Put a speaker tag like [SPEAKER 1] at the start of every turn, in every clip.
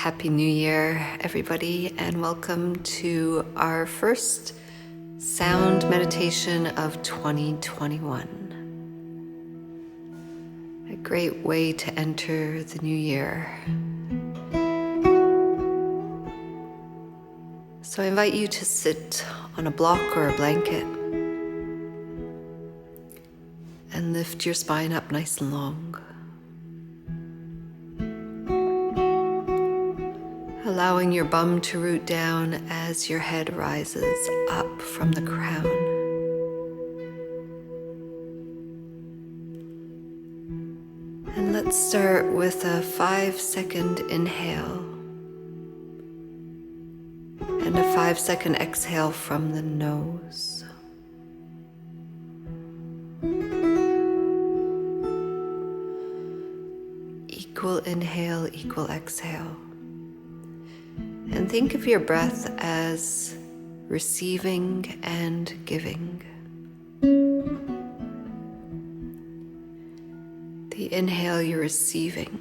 [SPEAKER 1] Happy New Year, everybody, and welcome to our first sound meditation of 2021. A great way to enter the new year. So I invite you to sit on a block or a blanket and lift your spine up nice and long. Allowing your bum to root down as your head rises up from the crown. And let's start with a 5-second inhale and a 5-second exhale from the nose. Equal inhale, equal exhale. And think of your breath as receiving and giving. The inhale you're receiving,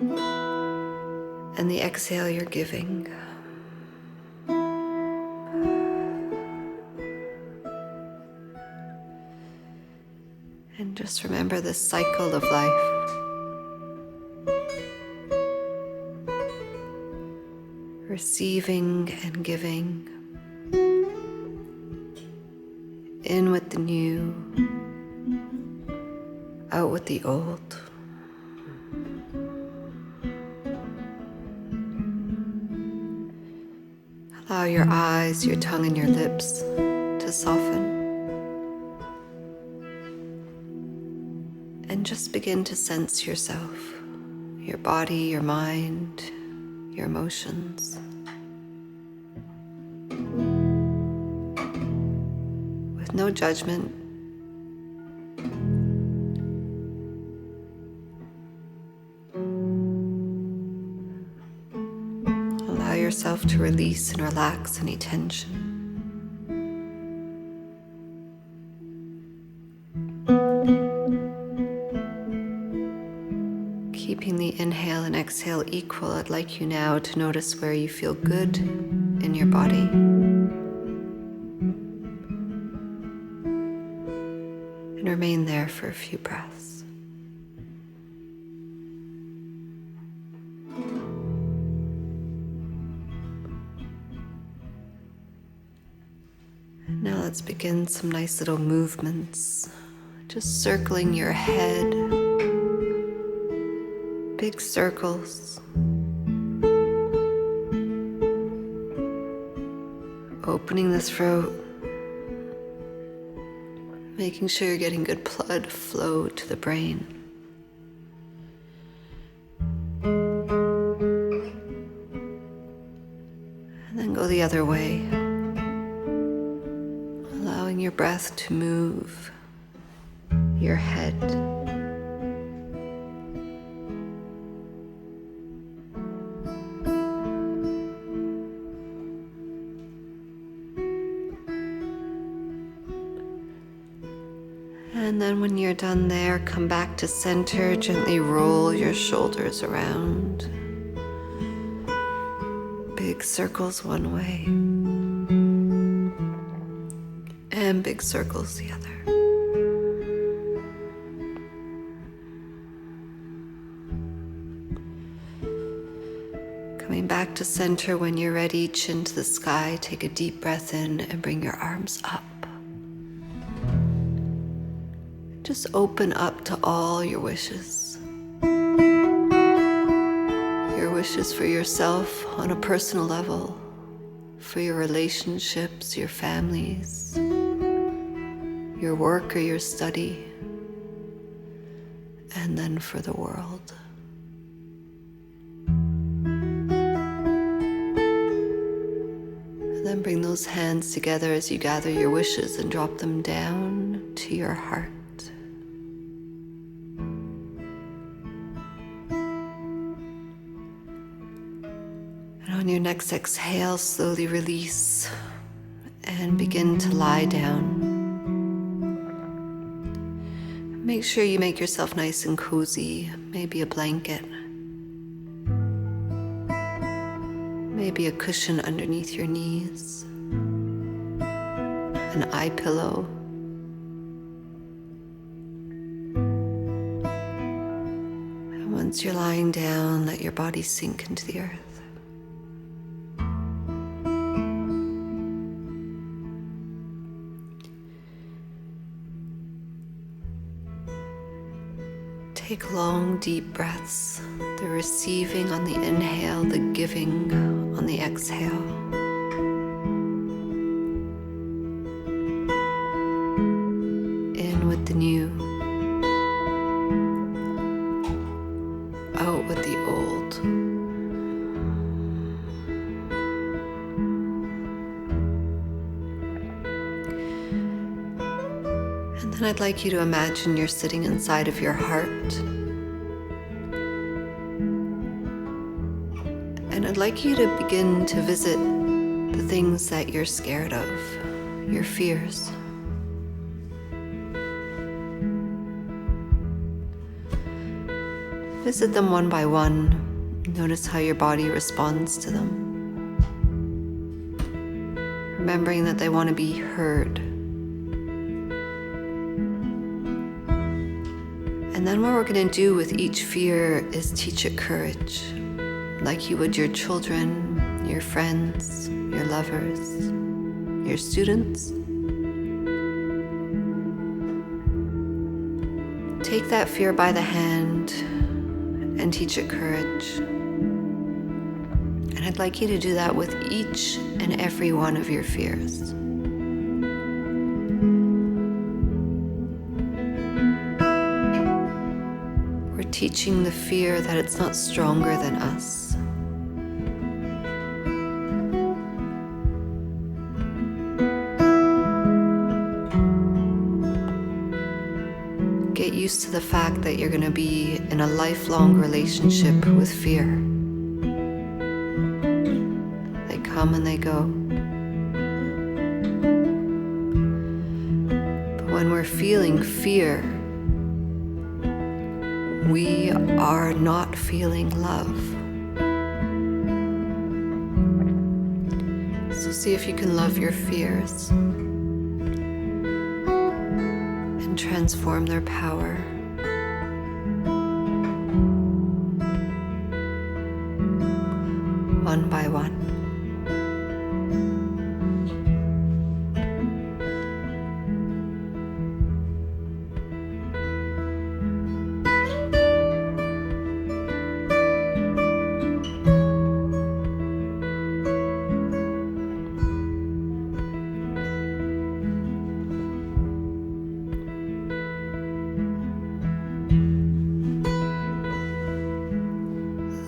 [SPEAKER 1] and the exhale you're giving. And just remember this cycle of life. Receiving and giving, in with the new, out with the old. Allow your eyes, your tongue, and your lips to soften. And just begin to sense yourself, your body, your mind, your emotions. With no judgment, allow yourself to release and relax any tension. Keeping the inhale and exhale equal, I'd like you now to notice where you feel good in your body. And remain there for a few breaths. And now let's begin some nice little movements. Just circling your head. Big circles. Opening the throat. Making sure you're getting good blood flow to the brain. And then go the other way. Allowing your breath to move your head. And then when you're done there, come back to center, gently roll your shoulders around. Big circles one way, and big circles the other. Coming back to center when you're ready, chin to the sky, take a deep breath in and bring your arms up. Just open up to all your wishes. Your wishes for yourself on a personal level, for your relationships, your families, your work or your study, and then for the world. And then bring those hands together as you gather your wishes and drop them down to your heart. On your next exhale, slowly release and begin to lie down. Make sure you make yourself nice and cozy, maybe a blanket. maybe a cushion underneath your knees, an eye pillow. And once you're lying down, let your body sink into the earth. Take long, deep breaths, the receiving on the inhale, the giving on the exhale. In with the new, out with the old. And then I'd like you to imagine you're sitting inside of your heart. And I'd like you to begin to visit the things that you're scared of, your fears. Visit them one by one. Notice how your body responds to them. Remembering that they want to be heard. And then what we're going to do with each fear is teach it courage, like you would your children, your friends, your lovers, your students. Take that fear by the hand and teach it courage. And I'd like you to do that with each and every one of your fears. We're teaching the fear that it's not stronger than us. Get used to the fact that you're going to be in a lifelong relationship with fear. They come and they go. But when we're feeling fear, we are not feeling love. So see if you can love your fears and transform their power. One by one.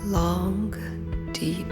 [SPEAKER 1] Long, deep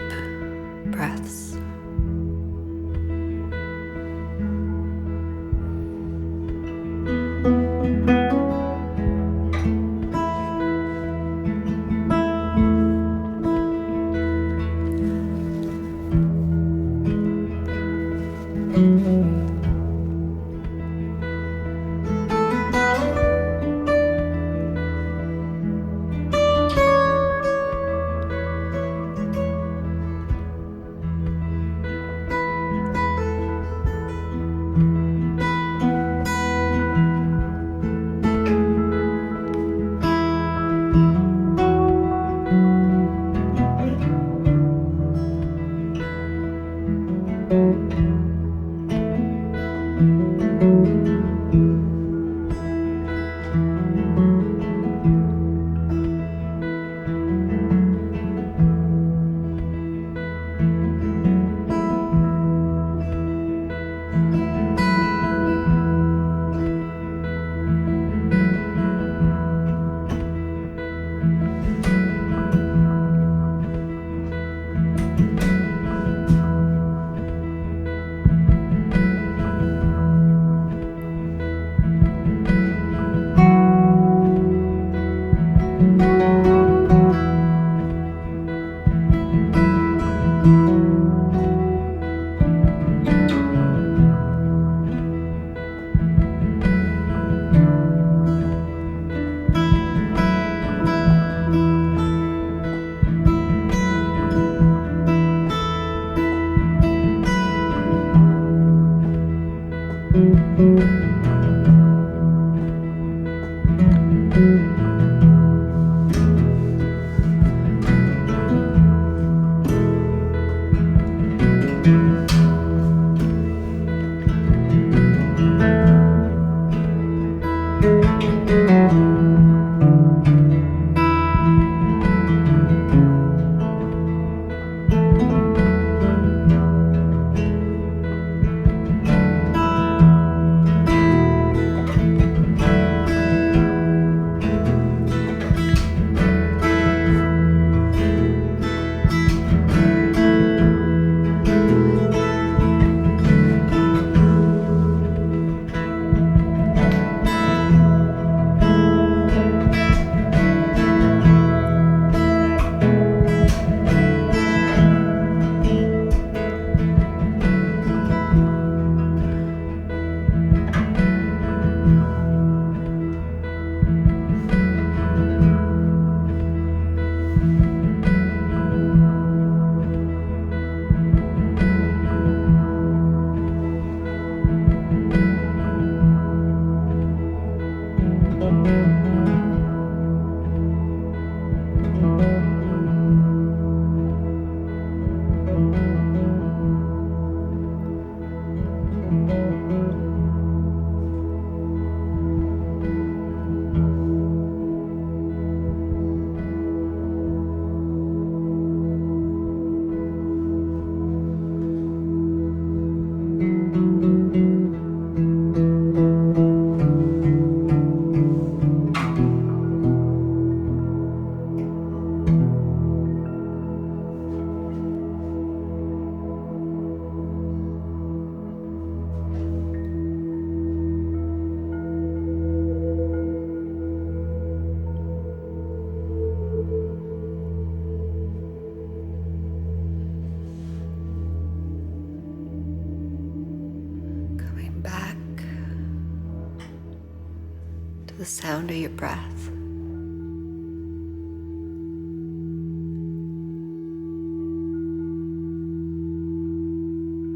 [SPEAKER 1] the sound of your breath.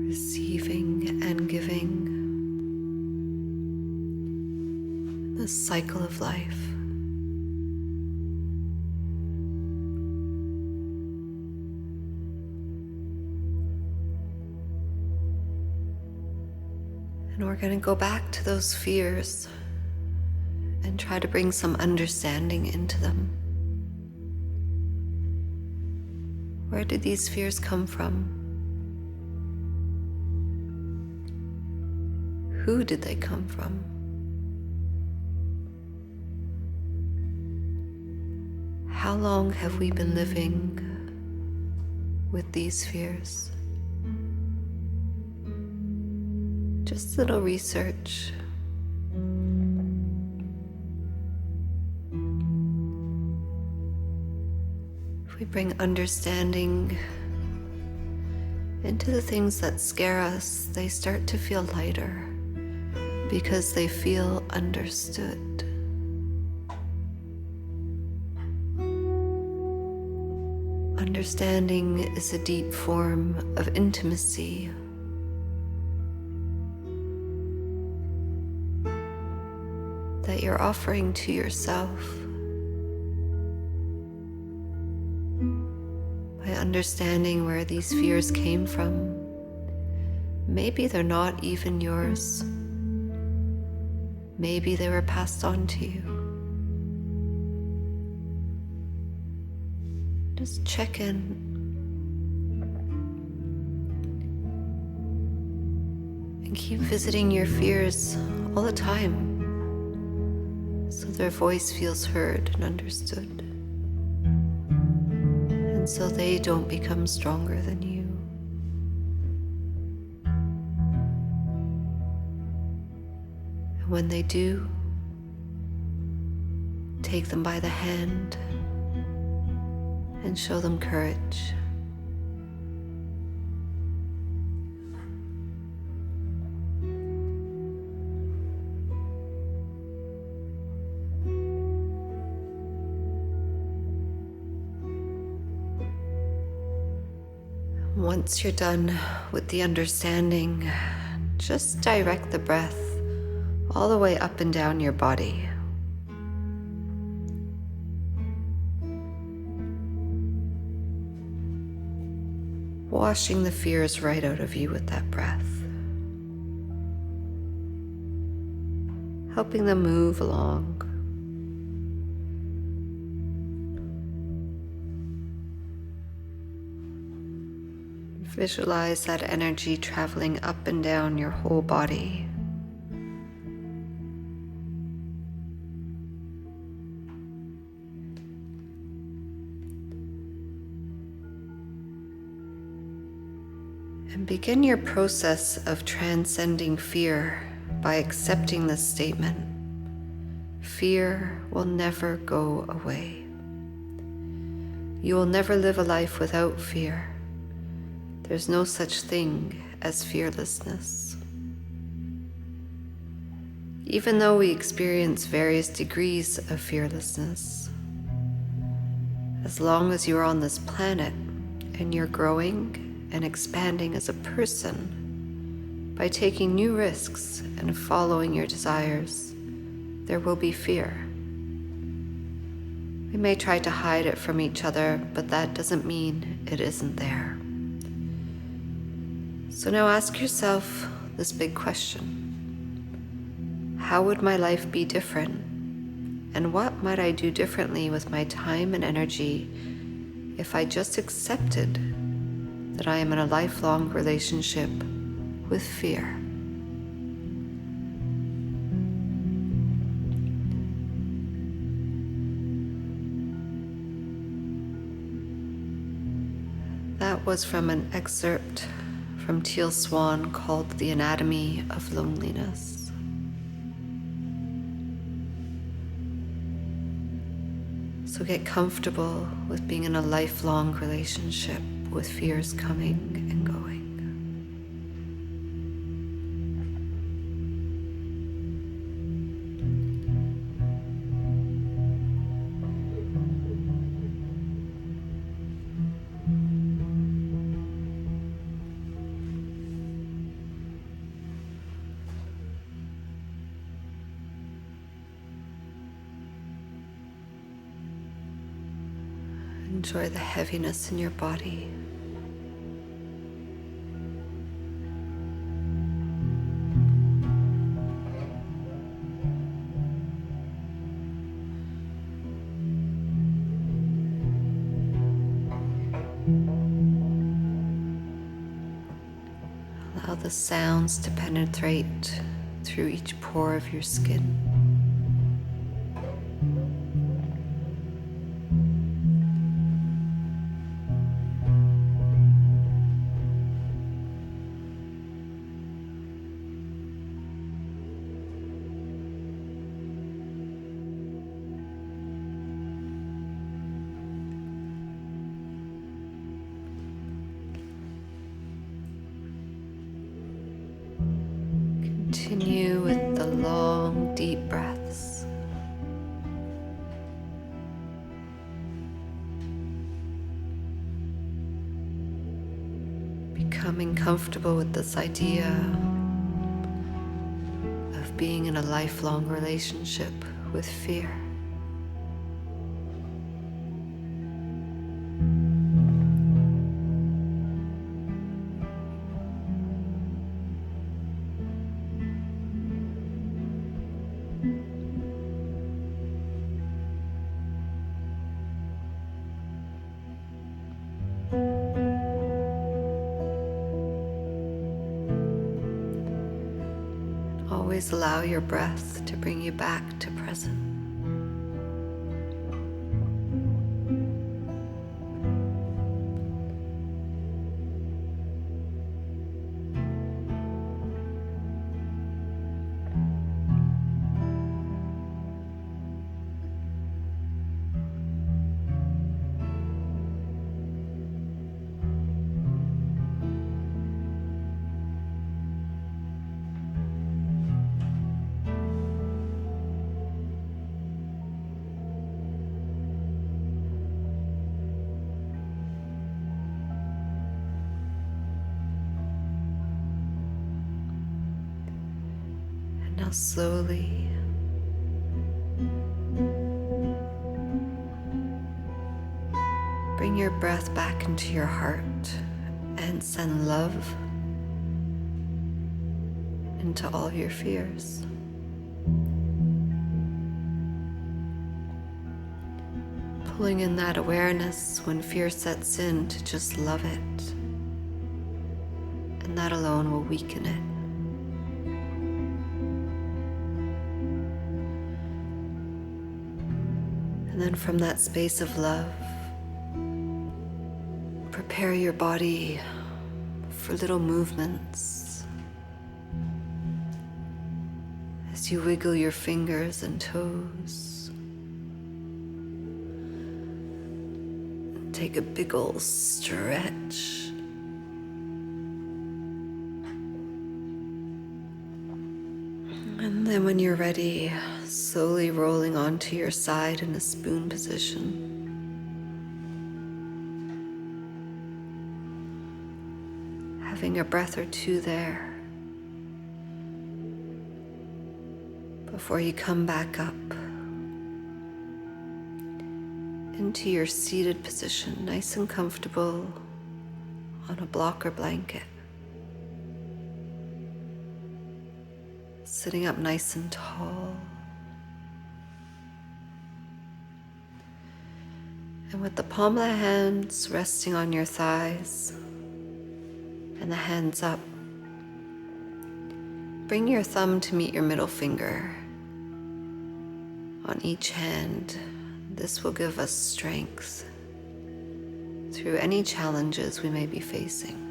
[SPEAKER 1] Receiving and giving. The cycle of life. And we're going to go back to those fears and try to bring some understanding into them. Where did these fears come from? Who did they come from? How long have we been living with these fears? Just a little research. If we bring understanding into the things that scare us, they start to feel lighter because they feel understood. Understanding is a deep form of intimacy. That you're offering to yourself by understanding where these fears came from. Maybe they're not even yours. Maybe they were passed on to you. Just check in. And keep visiting your fears all the time so their voice feels heard and understood. And so they don't become stronger than you. And when they do, take them by the hand and show them courage. Once you're done with the understanding, just direct the breath all the way up and down your body. Washing the fears right out of you with that breath. Helping them move along. Visualize that energy traveling up and down your whole body. And begin your process of transcending fear by accepting this statement. Fear will never go away. You will never live a life without fear. There's no such thing as fearlessness. Even though we experience various degrees of fearlessness, as long as you're on this planet and you're growing and expanding as a person by taking new risks and following your desires, there will be fear. We may try to hide it from each other, but that doesn't mean it isn't there. So now ask yourself this big question. How would my life be different? And what might I do differently with my time and energy if I just accepted that I am in a lifelong relationship with fear? That was from an excerpt from Teal Swan called The Anatomy of Loneliness. So get comfortable with being in a lifelong relationship with fears coming and going. Enjoy the heaviness in your body. Allow the sounds to penetrate through each pore of your skin. Continue with the long, deep breaths. Becoming comfortable with this idea of being in a lifelong relationship with fear. Always allow your breath to bring you back to present. Now slowly bring your breath back into your heart and send love into all your fears. Pulling in that awareness when fear sets in to just love it, and that alone will weaken it. And then from that space of love, prepare your body for little movements as you wiggle your fingers and toes. And take a big ol' stretch. And then when you're ready, slowly rolling onto your side in a spoon position. Having a breath or two there before you come back up into your seated position, nice and comfortable on a block or blanket. Sitting up nice and tall. And with the palm of the hands resting on your thighs and the hands up, bring your thumb to meet your middle finger on each hand. This will give us strength through any challenges we may be facing.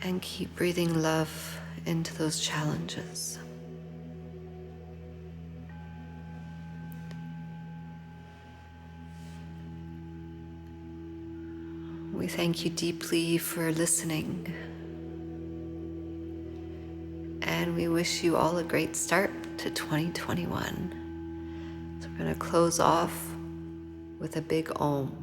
[SPEAKER 1] And keep breathing love into those challenges. We thank you deeply for listening. And we wish you all a great start to 2021. So we're going to close off with a big Om.